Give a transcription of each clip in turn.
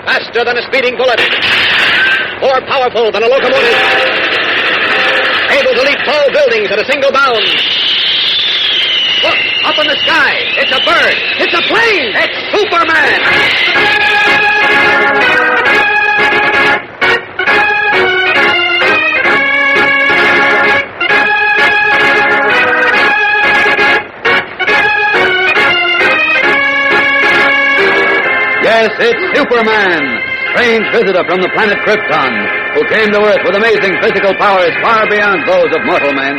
Faster than a speeding bullet. More powerful than a locomotive. Able to leap tall buildings at a single bound. Look, up in the sky. It's a bird. It's a plane. It's Superman. Yes, it's Superman, strange visitor from the planet Krypton, who came to Earth with amazing physical powers far beyond those of mortal men,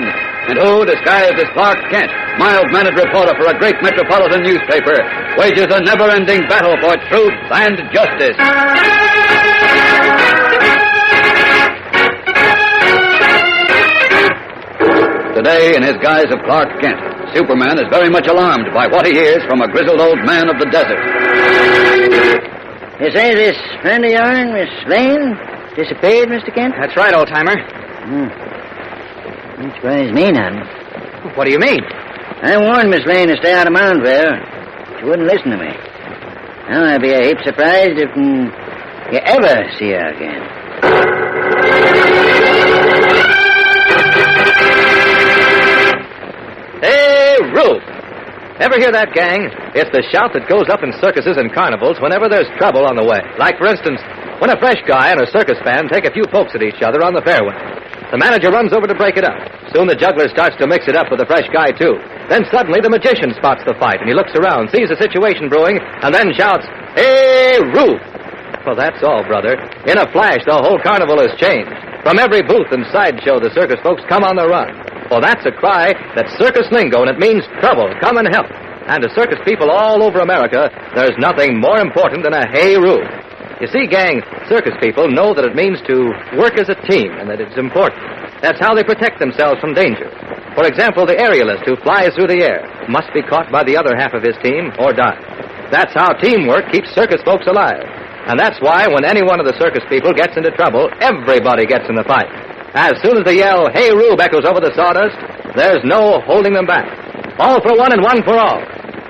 and who, disguised as Clark Kent, mild-mannered reporter for a great metropolitan newspaper, wages a never-ending battle for truth and justice. Today, in his guise of Clark Kent, Superman is very much alarmed by what he hears from a grizzled old man of the desert. You say this friend of yours, Miss Lane, disappeared, Mr. Kent? That's right, old-timer. Don't surprise me none. What do you mean? I warned Miss Lane to stay out of Moundville. She wouldn't listen to me. Now, I'd be a heap surprised if you ever see her again. Hey, Ruth! Ever hear that, gang? It's the shout that goes up in circuses and carnivals whenever there's trouble on the way. Like, for instance, when a fresh guy and a circus fan take a few pokes at each other on the fairway. The manager runs over to break it up. Soon the juggler starts to mix it up with the fresh guy, too. Then suddenly the magician spots the fight, and he looks around, sees a situation brewing, and then shouts, "Hey, Ruth!" Well, that's all, brother. In a flash, the whole carnival has changed. From every booth and sideshow, the circus folks come on the run. Well, that's a cry that's circus lingo, and it means trouble. Come and help. And to circus people all over America, there's nothing more important than a hey, Ruth. You see, gang, circus people know that it means to work as a team and that it's important. That's how they protect themselves from danger. For example, the aerialist who flies through the air must be caught by the other half of his team or die. That's how teamwork keeps circus folks alive. And that's why when any one of the circus people gets into trouble, everybody gets in the fight. As soon as the yell, "Hey, Rube," echoes over the sawdust, there's no holding them back. All for one and one for all.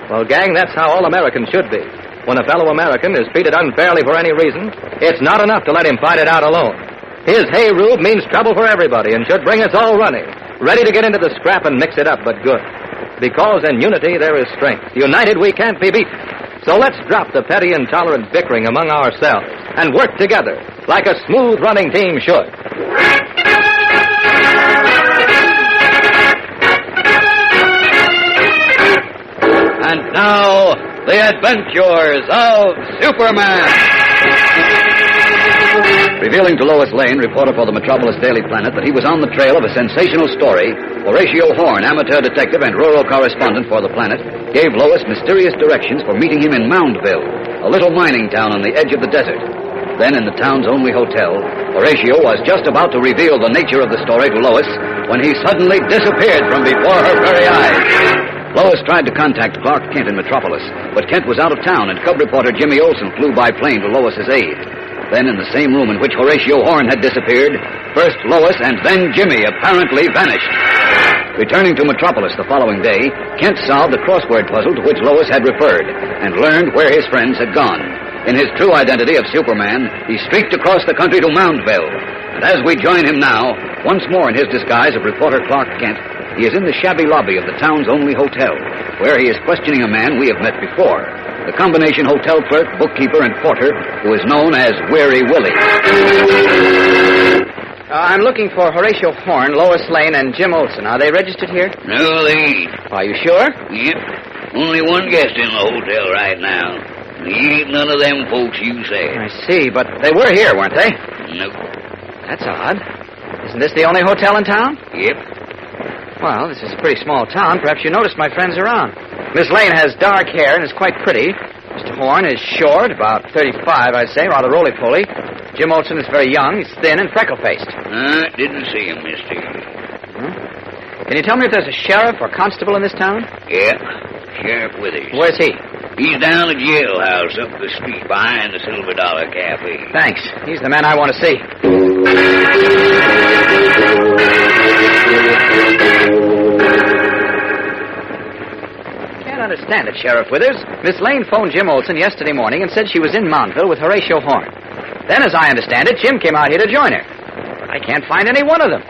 Well, gang, that's how all Americans should be. When a fellow American is treated unfairly for any reason, it's not enough to let him fight it out alone. His "Hey, Rube" means trouble for everybody and should bring us all running, ready to get into the scrap and mix it up, but good. Because in unity there is strength. United we can't be beaten. So let's drop the petty, intolerant bickering among ourselves and work together like a smooth-running team should. And now, the adventures of Superman. Revealing to Lois Lane, reporter for the Metropolis Daily Planet, that he was on the trail of a sensational story, Horatio Horn, amateur detective and rural correspondent for the Planet, gave Lois mysterious directions for meeting him in Moundville, a little mining town on the edge of the desert. Then, in the town's only hotel, Horatio was just about to reveal the nature of the story to Lois when he suddenly disappeared from before her very eyes. Lois tried to contact Clark Kent in Metropolis, but Kent was out of town, and cub reporter Jimmy Olsen flew by plane to Lois's aid. Then, in the same room in which Horatio Horn had disappeared, first Lois and then Jimmy apparently vanished. Returning to Metropolis the following day, Kent solved the crossword puzzle to which Lois had referred and learned where his friends had gone. In his true identity of Superman, he streaked across the country to Moundville. And as we join him now, once more in his disguise of reporter Clark Kent, he is in the shabby lobby of the town's only hotel, where he is questioning a man we have met before, the combination hotel clerk, bookkeeper, and porter, who is known as Weary Willie. I'm looking for Horatio Horn, Lois Lane, and Jim Olsen. Are they registered here? No, they ain't. Are you sure? Yep. Only one guest in the hotel right now. He ain't none of them folks you say. I see, but they were here, weren't they? Nope. That's odd. Isn't this the only hotel in town? Yep. Well, this is a pretty small town. Perhaps you noticed my friends around. Miss Lane has dark hair and is quite pretty. Mr. Horn is short, about 35, I'd say, rather roly-poly. Jim Olsen is very young. He's thin and freckle-faced. Didn't see him, mister. Can you tell me if there's a sheriff or constable in this town? Yeah, Sheriff Withers. Where's he? He's down the jailhouse up the street behind the $Silver Cafe. Thanks. He's the man I want to see. understand it, Sheriff Withers. Miss Lane phoned Jim Olson yesterday morning and said she was in Moundville with Horatio Horn. Then, as I understand it, Jim came out here to join her. But I can't find any one of them.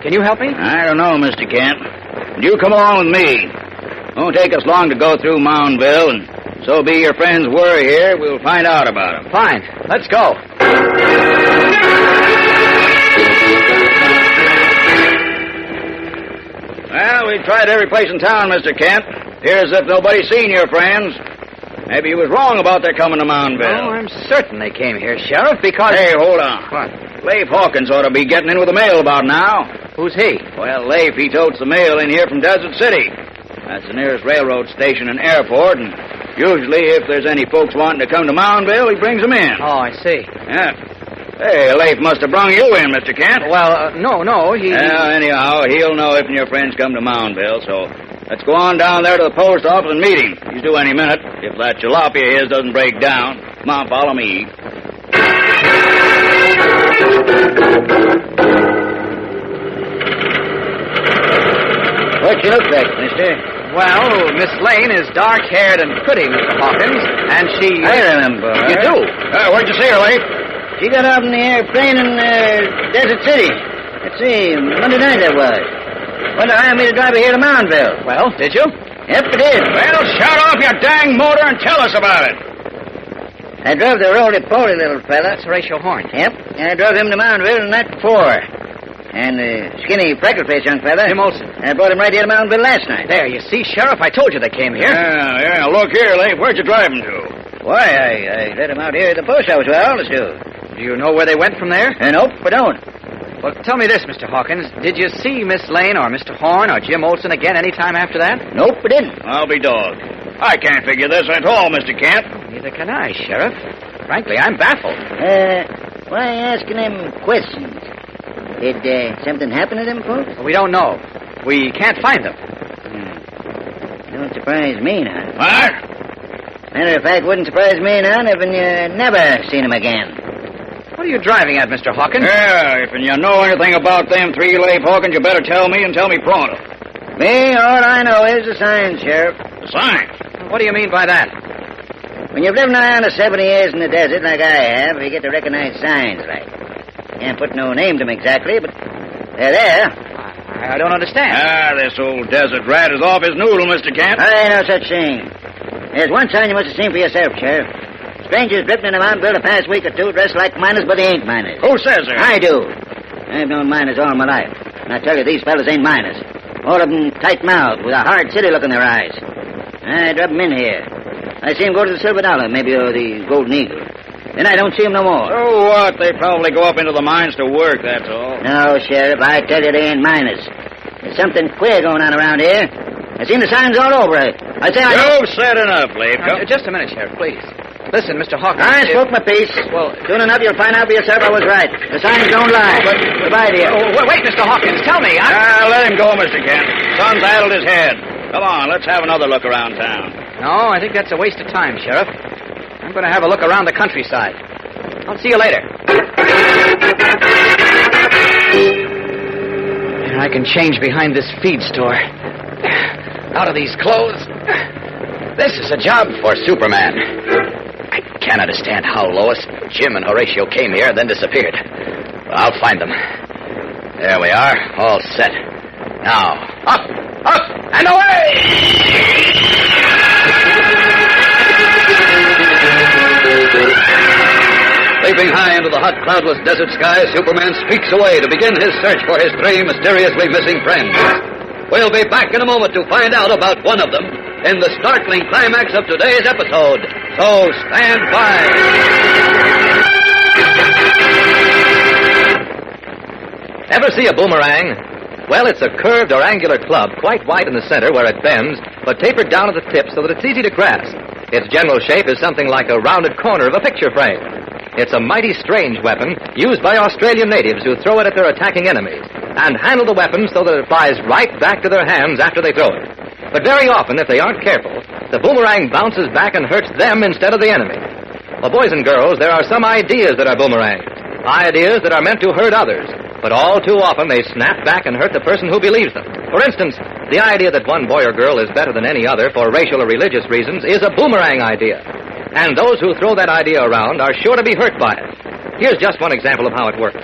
Can you help me? I don't know, Mr. Kent. You come along with me. Won't take us long to go through Moundville, and so be your friends were here, we'll find out about them. Fine. Let's go. Well, we tried every place in town, Mr. Kent. Appears as if nobody's seen your friends. Maybe you was wrong about their coming to Moundville. Oh, I'm certain they came here, Sheriff, because... Hey, hold on. What? Leif Hawkins ought to be getting in with the mail about now. Who's he? Well, Leif, he totes the mail in here from Desert City. That's the nearest railroad station and airport, and usually if there's any folks wanting to come to Moundville, he brings them in. Oh, I see. Yeah. Hey, Leif must have brung you in, Mr. Kent. Well, no, he... Well, anyhow, he'll know if your friends come to Moundville, so let's go on down there to the post office and meet him. He's due any minute, if that jalopy of his doesn't break down. Come on, follow me. What you look like, mister? Well, Miss Lane is dark-haired and pretty, Mr. Hawkins, and she... I remember. You do? Where'd you see her, Leif? She got off in the airplane in Desert City. Let's see, Monday night that was. Wanted to hire me to drive her here to Moundville. Well, did you? Yep, I did. Well, shut off your dang motor and tell us about it. I drove the roly-poly little fella. That's Horatio Horn. Yep, and I drove him to Moundville the night before. And the skinny, freckle-faced young fella. Jim Olson. I brought him right here to Moundville last night. There, you see, Sheriff, I told you they came here. Yeah, look here, Leif. Where'd you drive him to? Why, I let him out here at the post office with all to do. Do you know where they went from there? Nope, I don't. Well, tell me this, Mr. Hawkins. Did you see Miss Lane or Mr. Horn or Jim Olson again any time after that? Nope, I didn't. I'll be dogged. I can't figure this at all, Mr. Kent. Neither can I, Sheriff. Frankly, I'm baffled. Why asking them questions? Did something happen to them folks? We don't know. We can't find them. Don't surprise me none. What? Matter of fact, wouldn't surprise me none if you never seen them again. What are you driving at, Mr. Hawkins? Yeah, if you know anything about them three, Leif Hawkins, you better tell me and tell me pronto. Me, all I know is the signs, Sheriff. The signs? What do you mean by that? When you've lived nigh on to 70 years in the desert like I have, you get to recognize signs like. Can't put no name to them exactly, but they're there. I don't understand. This old desert rat is off his noodle, Mr. Kent. I ain't no such thing. There's one sign you must have seen for yourself, Sheriff. Strangers drifting in the Moundville the past week or two dressed like miners, but they ain't miners. Who says that? I do. I've known miners all my life. And I tell you, these fellas ain't miners. All of them tight-mouthed, with a hard city look in their eyes. I drove them in here. I see them go to the Silver Dollar, maybe, or the Golden Eagle. Then I don't see them no more. So what? They probably go up into the mines to work, that's all. No, Sheriff, I tell you they ain't miners. There's something queer going on around here. I've seen the signs all over. I say I... You've said enough, Leif. Just a minute, Sheriff, please. Listen, Mr. Hawkins... I spoke my piece. Well... Soon enough, you'll find out for yourself I was right. The signs don't lie. But goodbye, dear. Oh, wait, Mr. Hawkins, tell me. Let him go, Mr. Kent. Son's addled his head. Come on, let's have another look around town. No, I think that's a waste of time, Sheriff. I'm going to have a look around the countryside. I'll see you later. And I can change behind this feed store. Out of these clothes. This is a job for Superman. I can't understand how Lois, Jim, and Horatio came here and then disappeared. But I'll find them. There we are, all set. Now, up, and away! Leaping high into the hot, cloudless desert sky, Superman streaks away to begin his search for his three mysteriously missing friends. We'll be back in a moment to find out about one of them in the startling climax of today's episode. So stand by. Ever see a boomerang? Well, it's a curved or angular club, quite wide in the center where it bends, but tapered down at the tip so that it's easy to grasp. Its general shape is something like a rounded corner of a picture frame. It's a mighty strange weapon used by Australian natives who throw it at their attacking enemies and handle the weapon so that it flies right back to their hands after they throw it. But very often, if they aren't careful, the boomerang bounces back and hurts them instead of the enemy. Well, boys and girls, there are some ideas that are boomerangs, ideas that are meant to hurt others, but all too often they snap back and hurt the person who believes them. For instance, the idea that one boy or girl is better than any other for racial or religious reasons is a boomerang idea. And those who throw that idea around are sure to be hurt by it. Here's just one example of how it works.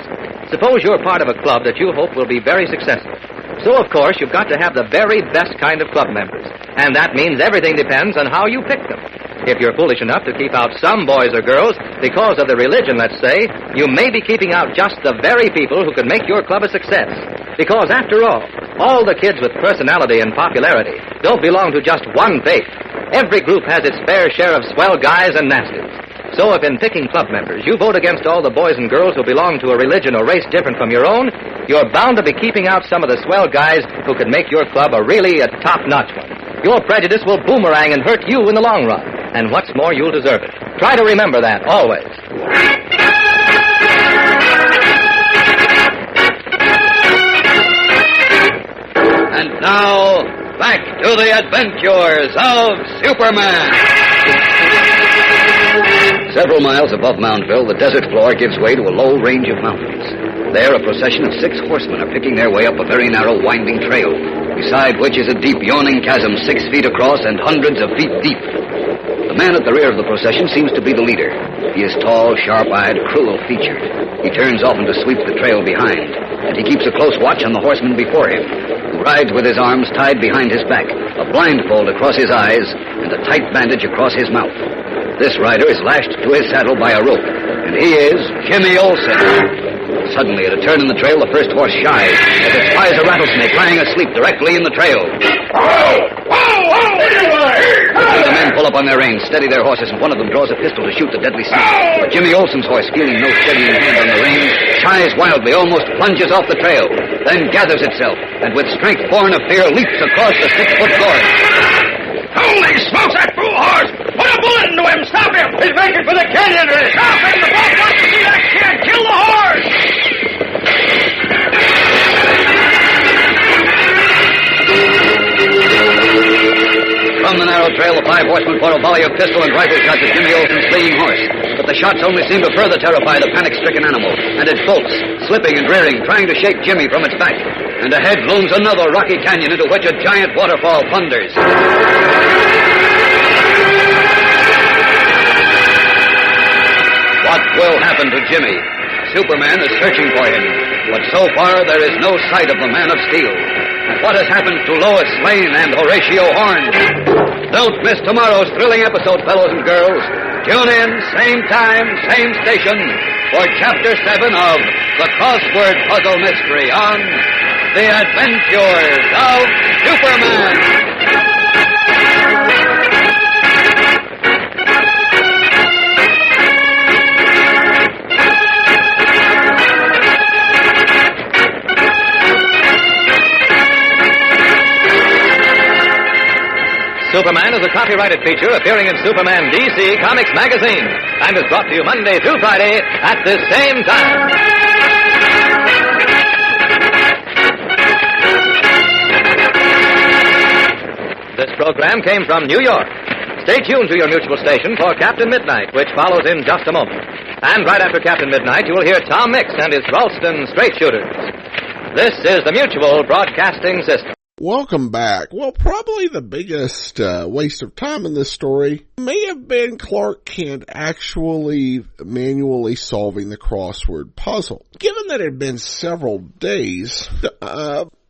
Suppose you're part of a club that you hope will be very successful. So, of course, you've got to have the very best kind of club members. And that means everything depends on how you pick them. If you're foolish enough to keep out some boys or girls because of their religion, let's say, you may be keeping out just the very people who could make your club a success. Because, after all the kids with personality and popularity don't belong to just one faith. Every group has its fair share of swell guys and nasties. So if in picking club members you vote against all the boys and girls who belong to a religion or race different from your own, you're bound to be keeping out some of the swell guys who could make your club a top-notch one. Your prejudice will boomerang and hurt you in the long run. And what's more, you'll deserve it. Try to remember that, always. And now, back to the adventures of Superman. Several miles above Moundville, the desert floor gives way to a low range of mountains. There, a procession of 6 horsemen are picking their way up a very narrow, winding trail, beside which is a deep, yawning chasm 6 feet across and hundreds of feet deep. The man at the rear of the procession seems to be the leader. He is tall, sharp-eyed, cruel-featured. He turns often to sweep the trail behind, and he keeps a close watch on the horseman before him, who rides with his arms tied behind his back, a blindfold across his eyes, and a tight bandage across his mouth. This rider is lashed to his saddle by a rope, and he is Jimmy Olsen. Suddenly, at a turn in the trail, the first horse shies as it spies a rattlesnake lying asleep directly in the trail. The men pull up on their reins, steady their horses, and one of them draws a pistol to shoot the deadly snake. But Jimmy Olsen's horse, feeling no steadying hand on the reins, shies wildly, almost plunges off the trail, then gathers itself, and with strength born of fear, leaps across the 6-foot gorge. Holy smokes, that fool horse! Put a bullet into him! Stop him! He's making for the canyon! Stop him! The boss wants to see that kid! Kill the horse! From the narrow trail, the 5 horsemen pour a volley of pistol and rifle shots at Jimmy Olsen's fleeing horse. But the shots only seem to further terrify the panic-stricken animal, and it bolts, slipping and rearing, trying to shake Jimmy from its back. And ahead looms another rocky canyon into which a giant waterfall thunders. What will happen to Jimmy? Superman is searching for him, but so far there is no sight of the Man of Steel. And what has happened to Lois Lane and Horatio Horn? Don't miss tomorrow's thrilling episode, fellows and girls. Tune in, same time, same station, for Chapter 7 of the Crossword Puzzle Mystery on The Adventures of Superman. Superman is a copyrighted feature appearing in Superman DC Comics magazine and is brought to you Monday through Friday at this same time. This program came from New York. Stay tuned to your mutual station for Captain Midnight, which follows in just a moment. And right after Captain Midnight, you will hear Tom Mix and his Ralston Straight Shooters. This is the Mutual Broadcasting System. Welcome back. Well, probably the biggest waste of time in this story may have been Clark Kent actually manually solving the crossword puzzle. Given that it had been several days,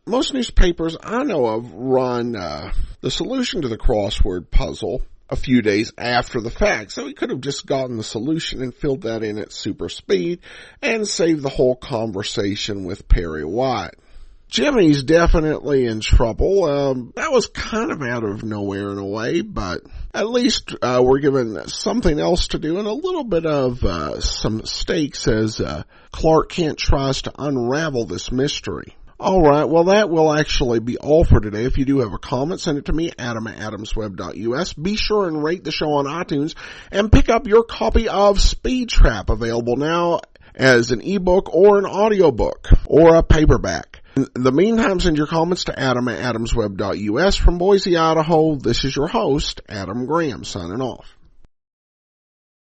most newspapers I know of run the solution to the crossword puzzle a few days after the fact, so he could have just gotten the solution and filled that in at super speed and saved the whole conversation with Perry White. Jimmy's definitely in trouble. That was kind of out of nowhere in a way, but at least we're given something else to do and a little bit of some stakes as Clark Kent tries to unravel this mystery. All right, well, that will actually be all for today. If you do have a comment, send it to me, adam@adamsweb.us. Be sure and rate the show on iTunes and pick up your copy of Speed Trap, available now as an ebook or an audiobook or a paperback. In the meantime, send your comments to adam@adamsweb.us. From Boise, Idaho, this is your host, Adam Graham, signing off.